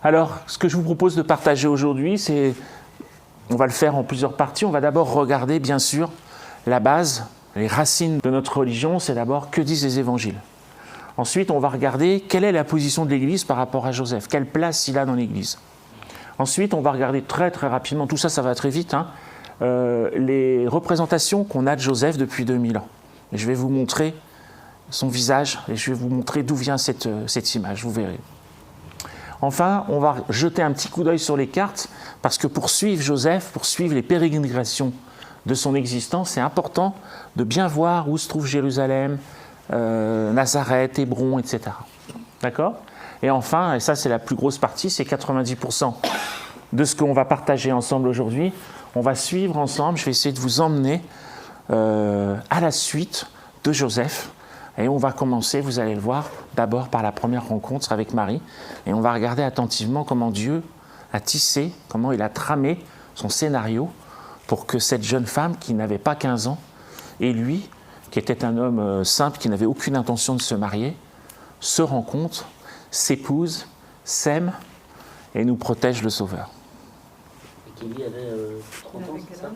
Alors, ce que je vous propose de partager aujourd'hui, c'est, on va le faire en plusieurs parties. On va d'abord regarder, bien sûr, la base, les racines de notre religion, c'est d'abord que disent les évangiles. Ensuite, on va regarder quelle est la position de l'Église par rapport à Joseph, quelle place il a dans l'Église. Ensuite, on va regarder très très rapidement, tout ça, ça va très vite, les représentations qu'on a de Joseph depuis 2000 ans. Et je vais vous montrer son visage et je vais vous montrer d'où vient cette image, vous verrez. Enfin, on va jeter un petit coup d'œil sur les cartes, parce que pour suivre Joseph, pour suivre les pérégrinations de son existence, c'est important de bien voir où se trouve Jérusalem, Nazareth, Hébron, etc. D'accord ? Et enfin, et ça c'est la plus grosse partie, c'est 90% de ce qu'on va partager ensemble aujourd'hui. On va suivre ensemble, je vais essayer de vous emmener à la suite de Joseph. Et on va commencer, vous allez le voir, d'abord par la première rencontre avec Marie. Et on va regarder attentivement comment Dieu a tissé, comment il a tramé son scénario pour que cette jeune femme qui n'avait pas 15 ans et lui, qui était un homme simple, qui n'avait aucune intention de se marier, se rencontrent, s'épousent, s'aiment et nous protègent le Sauveur. Et qui lui avait 30 ans, c'est ça ?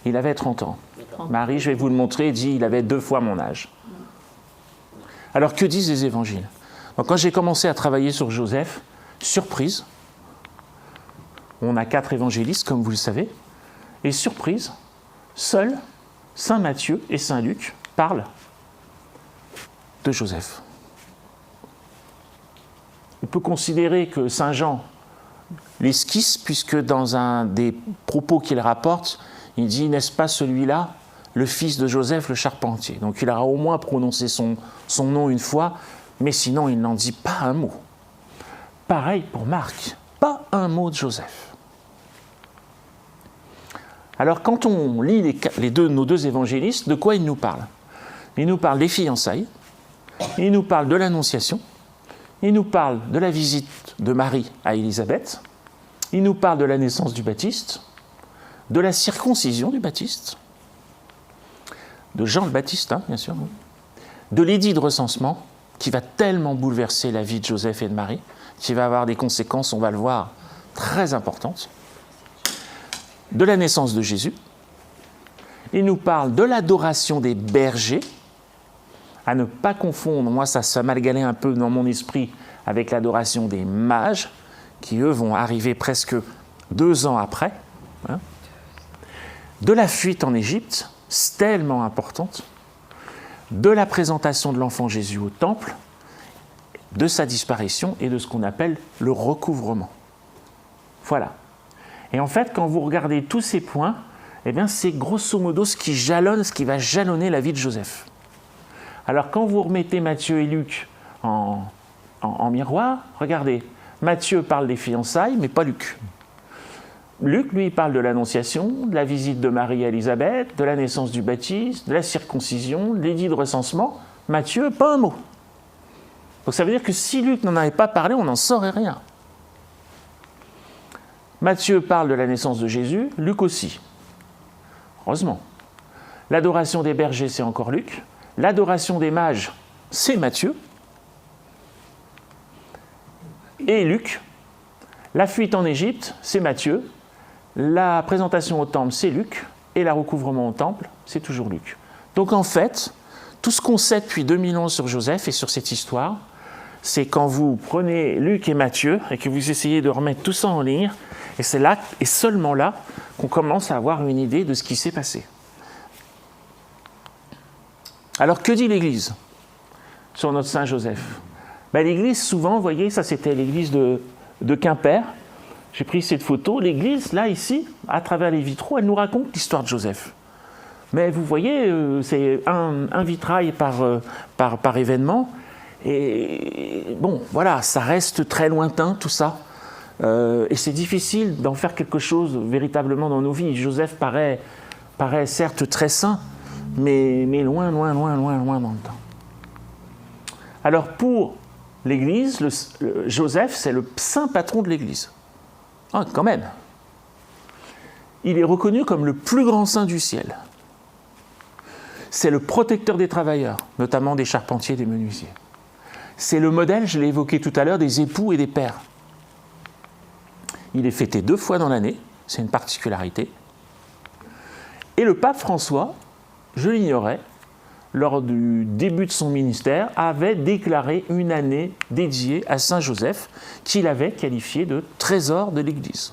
Il avait 30 ans. D'accord. Marie, je vais vous le montrer, dit il avait 2 fois mon âge. Alors, que disent les évangiles ? Donc, quand j'ai commencé à travailler sur Joseph, surprise, on a 4 évangélistes, comme vous le savez, et surprise, seuls Saint Matthieu et Saint Luc parlent de Joseph. On peut considérer que Saint Jean l'esquisse, puisque dans un des propos qu'il rapporte, il dit « N'est-ce pas celui-là, le fils de Joseph le charpentier ?» Donc il aura au moins prononcé son nom une fois, mais sinon il n'en dit pas un mot. Pareil pour Marc, pas un mot de Joseph. Alors quand on lit nos deux évangélistes, de quoi ils nous parlent ? Ils nous parlent des fiançailles, ils nous parlent de l'Annonciation, ils nous parlent de la visite de Marie à Élisabeth, ils nous parlent de la naissance du Baptiste, de la circoncision du Baptiste, de Jean le Baptiste, bien sûr, de l'édit de recensement, qui va tellement bouleverser la vie de Joseph et de Marie, qui va avoir des conséquences, on va le voir, très importantes, de la naissance de Jésus. Il nous parle de l'adoration des bergers, à ne pas confondre, moi ça m'a galé un peu dans mon esprit, avec l'adoration des mages, qui eux vont arriver presque 2 ans après, de la fuite en Égypte, c'est tellement importante, de la présentation de l'enfant Jésus au temple, de sa disparition et de ce qu'on appelle le recouvrement. Voilà. Et en fait, quand vous regardez tous ces points, eh bien, c'est grosso modo ce qui va jalonner la vie de Joseph. Alors, quand vous remettez Matthieu et Luc en miroir, regardez, Matthieu parle des fiançailles, mais pas Luc. Luc, lui, parle de l'Annonciation, de la visite de Marie à Élisabeth, de la naissance du Baptiste, de la circoncision, de l'édit de recensement. Matthieu, pas un mot. Donc ça veut dire que si Luc n'en avait pas parlé, on n'en saurait rien. Matthieu parle de la naissance de Jésus, Luc aussi. Heureusement. L'adoration des bergers, c'est encore Luc. L'adoration des mages, c'est Matthieu. Et Luc. La fuite en Égypte, c'est Matthieu. La présentation au temple, c'est Luc. Et le recouvrement au temple, c'est toujours Luc. Donc en fait, tout ce qu'on sait depuis 2000 ans sur Joseph et sur cette histoire, c'est quand vous prenez Luc et Matthieu et que vous essayez de remettre tout ça en ligne, et c'est là, et seulement là, qu'on commence à avoir une idée de ce qui s'est passé. Alors que dit l'Église sur notre Saint Joseph ? L'Église, souvent, vous voyez, ça c'était l'église de Quimper. J'ai pris cette photo. L'Église, là, ici, à travers les vitraux, elle nous raconte l'histoire de Joseph. Mais vous voyez, c'est un vitrail par événement. Et bon, voilà, ça reste très lointain, tout ça. Et c'est difficile d'en faire quelque chose véritablement dans nos vies. Joseph paraît certes très saint, mais loin dans le temps. Alors pour l'Église, Joseph, c'est le saint patron de l'Église. Ah, quand même. Il est reconnu comme le plus grand saint du ciel. C'est le protecteur des travailleurs, notamment des charpentiers et des menuisiers. C'est le modèle, je l'ai évoqué tout à l'heure, des époux et des pères. Il est fêté 2 fois dans l'année, c'est une particularité. Et le pape François, je l'ignorais, lors du début de son ministère, avait déclaré une année dédiée à Saint Joseph, qu'il avait qualifié de trésor de l'Église.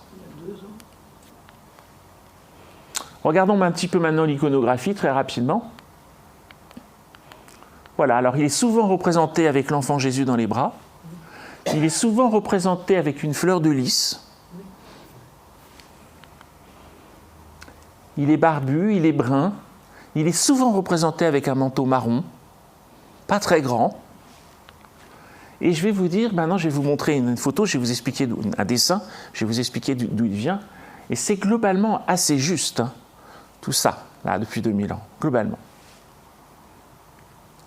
Regardons un petit peu maintenant l'iconographie, très rapidement. Voilà, alors il est souvent représenté avec l'enfant Jésus dans les bras. Il est souvent représenté avec une fleur de lys. Il est barbu, il est brun. Il est souvent représenté avec un manteau marron, pas très grand. Et je vais vous dire, maintenant je vais vous montrer une photo, je vais vous expliquer un dessin, je vais vous expliquer d'où il vient. Et c'est globalement assez juste, hein, tout ça, là, depuis 2000 ans, globalement.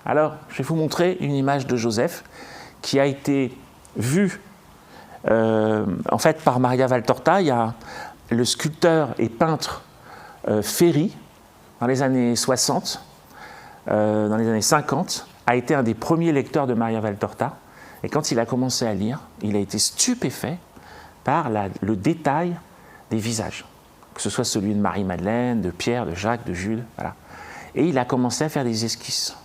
Alors, je vais vous montrer une image de Joseph qui a été vue en fait par Maria Valtorta. Il y a le sculpteur et peintre Ferry, dans les années 60, dans les années 50, a été un des premiers lecteurs de Maria Valtorta. Et quand il a commencé à lire, il a été stupéfait par le détail des visages, que ce soit celui de Marie-Madeleine, de Pierre, de Jacques, de Jules, voilà. Et il a commencé à faire des esquisses.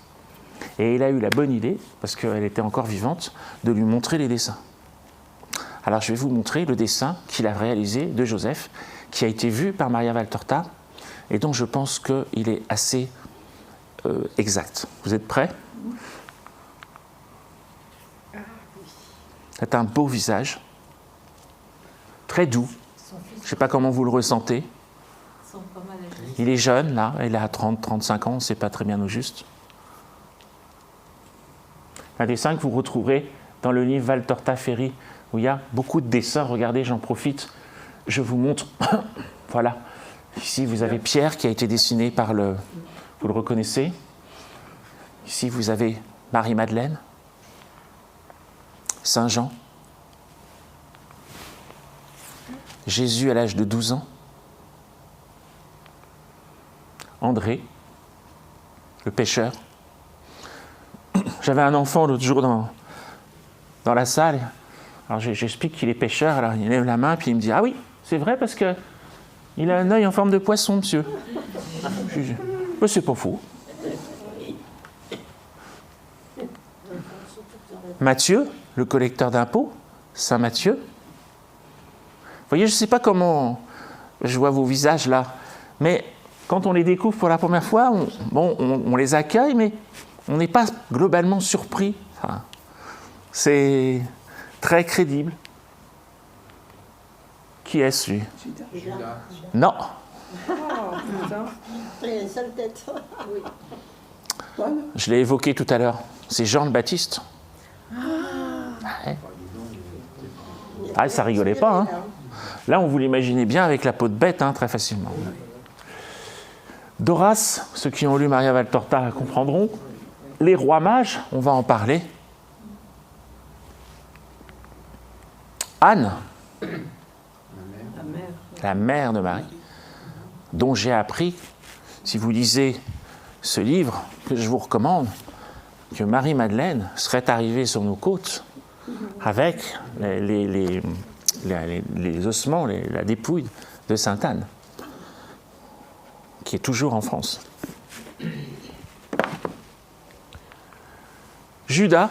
Et il a eu la bonne idée, parce qu'elle était encore vivante, de lui montrer les dessins. Alors je vais vous montrer le dessin qu'il a réalisé de Joseph, qui a été vu par Maria Valtorta, et dont je pense qu'il est assez exact. Vous êtes prêts? C'est un beau visage, très doux. Je ne sais pas comment vous le ressentez. Il est jeune, là, il a 30-35 ans, on ne sait pas très bien au juste. Un dessin que vous retrouverez dans le livre Valtorta Ferry, où il y a beaucoup de dessins. Regardez, j'en profite, je vous montre. Voilà, ici vous avez Pierre qui a été dessiné par le... Vous le reconnaissez? Ici vous avez Marie-Madeleine, Saint Jean, Jésus à l'âge de 12 ans, André, le pêcheur. J'avais un enfant l'autre jour dans la salle. Alors j'explique qu'il est pêcheur, alors il lève la main, puis il me dit « Ah oui, c'est vrai parce que il a un œil en forme de poisson, monsieur. » Mais c'est pas faux. Matthieu, le collecteur d'impôts, Saint Matthieu. Vous voyez, je ne sais pas comment je vois vos visages là, mais quand on les découvre pour la première fois, on les accueille, mais on n'est pas globalement surpris. Enfin, c'est très crédible. Qui est-ce, lui? Judas. Non. Oh, putain. Il a une sale tête. Oui. Je l'ai évoqué tout à l'heure. C'est Jean le Baptiste. Ouais. Ah, ça rigolait pas, hein. Là, on vous l'imaginez bien avec la peau de bête, hein, très facilement. Doras, ceux qui ont lu Maria Valtorta comprendront. Les rois mages, on va en parler. Anne, la mère de Marie, dont j'ai appris, si vous lisez ce livre que je vous recommande, que Marie-Madeleine serait arrivée sur nos côtes avec les ossements, la dépouille de Sainte Anne, qui est toujours en France. Judas,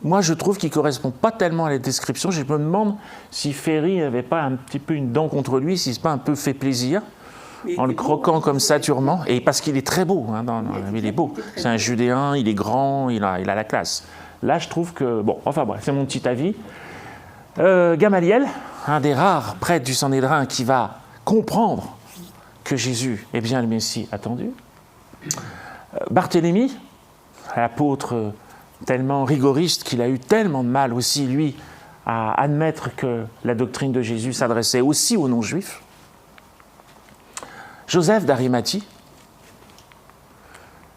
moi je trouve qu'il ne correspond pas tellement à la description. Je me demande si Ferry n'avait pas un petit peu une dent contre lui, s'il ne s'est pas un peu fait plaisir en le croquant comme ça durement. Et parce qu'il est très beau, hein, il est beau. C'est un Judéen, il est grand, il a la classe. Là je trouve que, bon, enfin bref, c'est mon petit avis. Gamaliel, un des rares prêtres du Sanhédrin qui va comprendre que Jésus est bien le Messie attendu. Barthélemy, l'apôtre tellement rigoriste qu'il a eu tellement de mal aussi, lui, à admettre que la doctrine de Jésus s'adressait aussi aux non-juifs. Joseph d'Arimathie,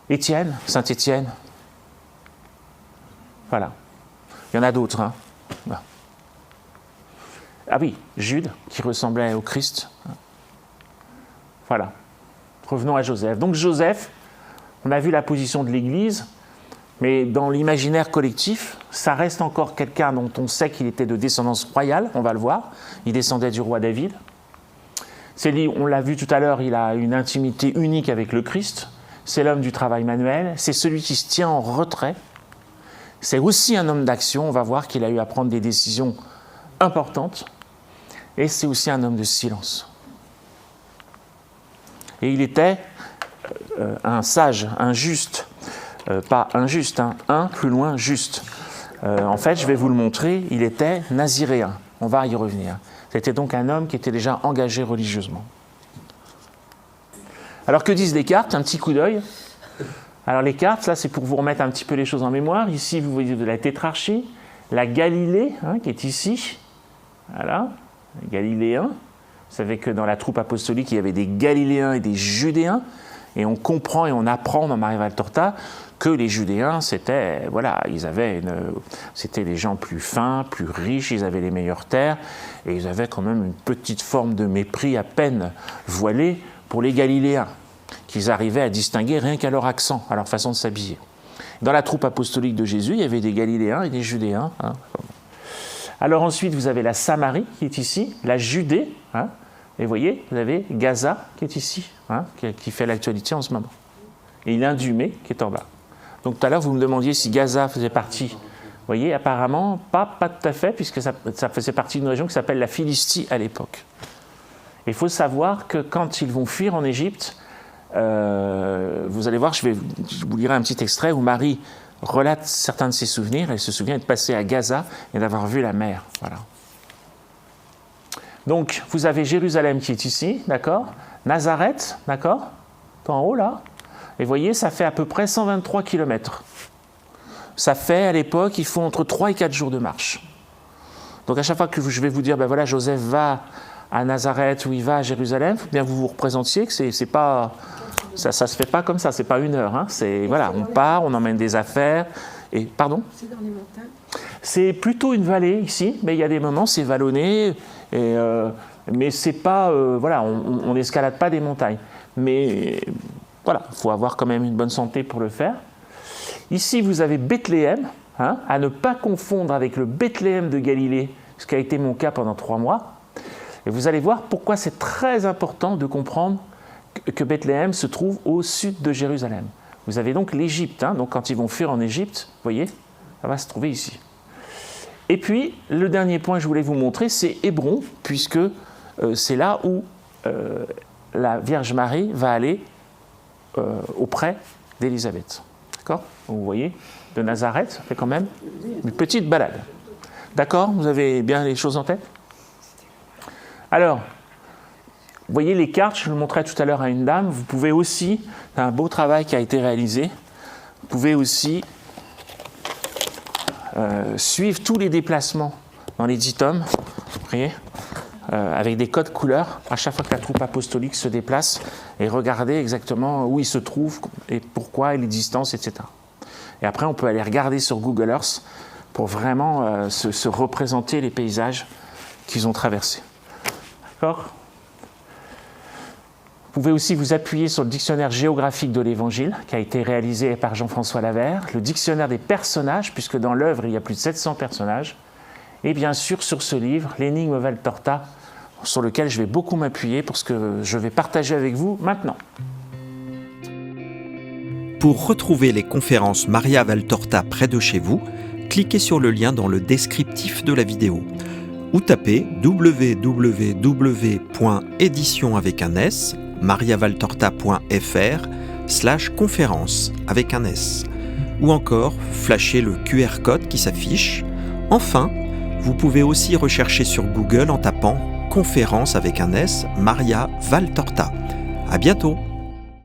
Étienne, Saint-Étienne. Voilà. Il y en a d'autres, hein. Voilà. Ah oui, Jude, qui ressemblait au Christ. Voilà. Revenons à Joseph. Donc Joseph, on a vu la position de l'Église, mais dans l'imaginaire collectif, ça reste encore quelqu'un dont on sait qu'il était de descendance royale, on va le voir. Il descendait du roi David. C'est lui, on l'a vu tout à l'heure, il a une intimité unique avec le Christ. C'est l'homme du travail manuel, c'est celui qui se tient en retrait. C'est aussi un homme d'action, on va voir qu'il a eu à prendre des décisions importantes. Et c'est aussi un homme de silence. Et il était un sage, un juste, pas injuste, un plus loin juste. En fait, je vais vous le montrer, il était naziréen, on va y revenir. C'était donc un homme qui était déjà engagé religieusement. Alors que disent les cartes? Un petit coup d'œil. Alors les cartes, là c'est pour vous remettre un petit peu les choses en mémoire. Ici vous voyez de la tétrarchie, la Galilée qui est ici. Voilà, les Galiléens. Vous savez que dans la troupe apostolique il y avait des Galiléens et des Judéens. Et on comprend et on apprend dans Maria Valtorta que les Judéens, c'était des gens plus fins, plus riches, ils avaient les meilleures terres, et ils avaient quand même une petite forme de mépris à peine voilée pour les Galiléens, qu'ils arrivaient à distinguer rien qu'à leur accent, à leur façon de s'habiller. Dans la troupe apostolique de Jésus, il y avait des Galiléens et des Judéens. Alors ensuite, vous avez la Samarie qui est ici, la Judée, et vous voyez, vous avez Gaza qui est ici, qui fait l'actualité en ce moment. Et l'Idumée qui est en bas. Donc tout à l'heure, vous me demandiez si Gaza faisait partie. Vous voyez, apparemment, pas tout à fait, puisque ça faisait partie d'une région qui s'appelle la Philistie à l'époque. Il faut savoir que quand ils vont fuir en Égypte, vous allez voir, je vous lirai un petit extrait où Marie relate certains de ses souvenirs. Elle se souvient de passer à Gaza et d'avoir vu la mer. Voilà. Donc, vous avez Jérusalem qui est ici, d'accord? Nazareth, d'accord? En haut, là. Et vous voyez, ça fait à peu près 123 km. Ça fait, à l'époque, il faut entre 3 et 4 jours de marche. Donc, à chaque fois que je vais vous dire, ben voilà, Joseph va à Nazareth ou il va à Jérusalem, il faut bien que vous vous représentiez que c'est pas... Ça se fait pas comme ça, c'est pas une heure. C'est, voilà, on part, on emmène des affaires. Et, pardon? C'est dans les montagnes? C'est plutôt une vallée ici, mais il y a des moments, c'est vallonné, mais c'est pas... voilà, on n'escalade pas des montagnes. Mais voilà, il faut avoir quand même une bonne santé pour le faire. Ici, vous avez Bethléem, à ne pas confondre avec le Bethléem de Galilée, ce qui a été mon cas pendant 3 mois. Et vous allez voir pourquoi c'est très important de comprendre que Bethléem se trouve au sud de Jérusalem. Vous avez donc l'Égypte, donc quand ils vont fuir en Égypte, vous voyez, ça va se trouver ici. Et puis, le dernier point que je voulais vous montrer, c'est Hébron, puisque c'est là où la Vierge Marie va aller auprès d'Élisabeth. D'accord? Vous voyez, de Nazareth, ça fait quand même une petite balade. D'accord? Vous avez bien les choses en tête? Alors, vous voyez les cartes, je le montrais tout à l'heure à une dame, vous pouvez aussi, c'est un beau travail qui a été réalisé, vous pouvez aussi suivre tous les déplacements dans les 10 tomes, vous voyez, avec des codes couleurs, à chaque fois que la troupe apostolique se déplace, et regarder exactement où il se trouve, et pourquoi, et les distances, etc. Et après, on peut aller regarder sur Google Earth pour vraiment se représenter les paysages qu'ils ont traversés. D'accord ? Vous pouvez aussi vous appuyer sur le dictionnaire géographique de l'Évangile, qui a été réalisé par Jean-François Lavert, le dictionnaire des personnages, puisque dans l'œuvre, il y a plus de 700 personnages, et bien sûr sur ce livre, l'Énigme Valtorta, sur lequel je vais beaucoup m'appuyer pour ce que je vais partager avec vous maintenant. Pour retrouver les conférences Maria Valtorta près de chez vous, cliquez sur le lien dans le descriptif de la vidéo ou tapez www.editionavecun.s mariavaltorta.fr/conférence avec un S, ou encore flashez le QR code qui s'affiche. Enfin, vous pouvez aussi rechercher sur Google en tapant conférence avec un S Maria Valtorta. À bientôt.